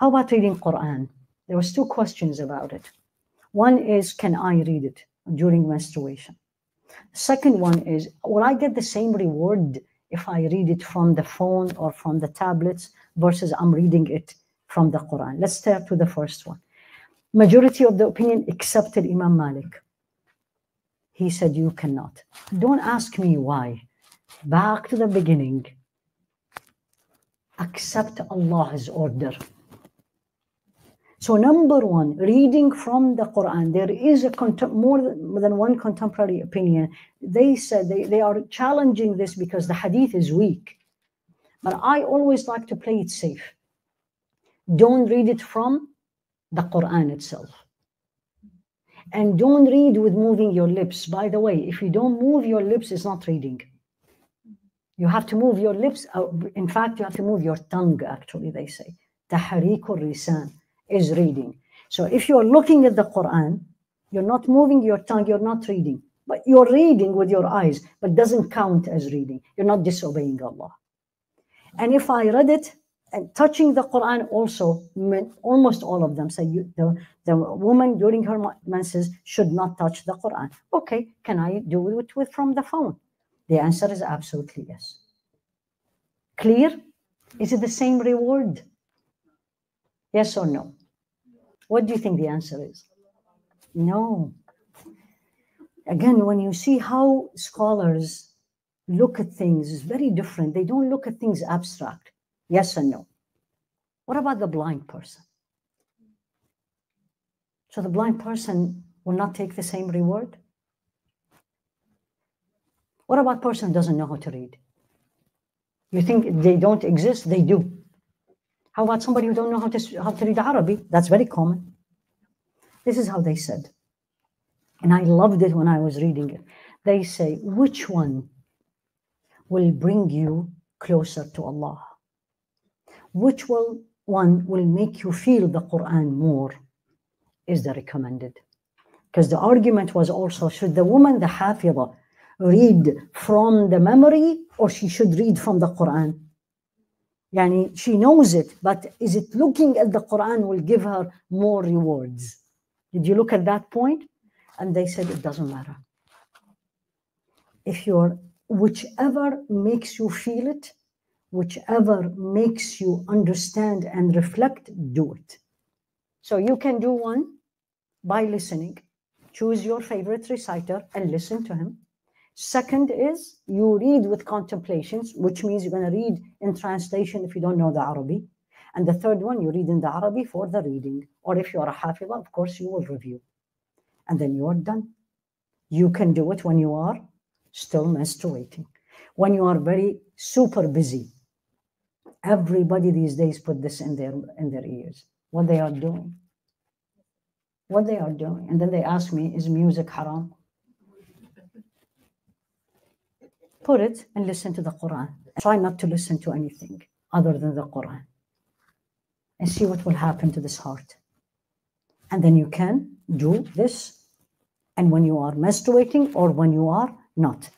How about reading Quran? There was 2 questions about it. One is, can I read it during menstruation? The second one is, will I get the same reward if I read it from the phone or from the tablets versus I'm reading it from the Quran? Let's start with the first one. Majority of the opinion accepted Imam Malik. He said you cannot. Don't ask me why. Back to the beginning. Accept Allah's order. So number one, reading from the Quran. There is more than one contemporary opinion. They said they are challenging this because the hadith is weak. But I always like to play it safe. Don't read it from the Quran itself. And don't read with moving your lips. By the way, if you don't move your lips, it's not reading. You have to move your lips. In fact, you have to move your tongue, actually, they say. Tahriqul lisan is reading. So if you're looking at the Quran, you're not moving your tongue, you're not reading. But you're reading with your eyes, but doesn't count as reading. You're not disobeying Allah. And if I read it, and touching the Quran also, almost all of them say the woman during her menses should not touch the Quran. Okay, can I do it from the phone? The answer is absolutely yes. Clear? Is it the same reward? Yes or no? What do you think the answer is? No. Again, when you see how scholars look at things, it's very different. They don't look at things abstract. Yes or no? What about the blind person? So the blind person will not take the same reward? What about a person who doesn't know how to read? You think they don't exist? They do. How about somebody who don't know how to read Arabic? That's very common. This is how they said. And I loved it when I was reading it. They say, which one will bring you closer to Allah? Which one will make you feel the Quran more is the recommended. Because the argument was also, should the woman, the Hafidah, read from the memory or she should read from the Quran? Yani she knows it, but is it looking at the Quran will give her more rewards? Did you look at that point? And they said it doesn't matter. If whichever makes you feel it, whichever makes you understand and reflect, do it. So you can do one by listening. Choose your favorite reciter and listen to him. Second is you read with contemplations, which means you're going to read in translation if you don't know the Arabic. And the third one, you read in the Arabic for the reading. Or if you are a Hafidah, of course, you will review. And then you are done. You can do it when you are still menstruating. When you are very super busy. Everybody these days put this in their ears. What they are doing. What they are doing. And then they ask me, is music haram? Put it and listen to the Quran. Try not to listen to anything other than the Quran. And see what will happen to this heart. And then you can do this. And when you are menstruating or when you are not.